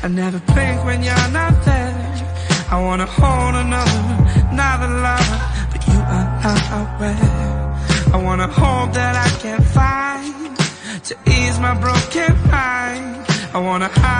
I never blink when you're not there. I wanna hold another lover, but you are not aware. I wanna hope that I can find to ease my broken mind. I wanna hide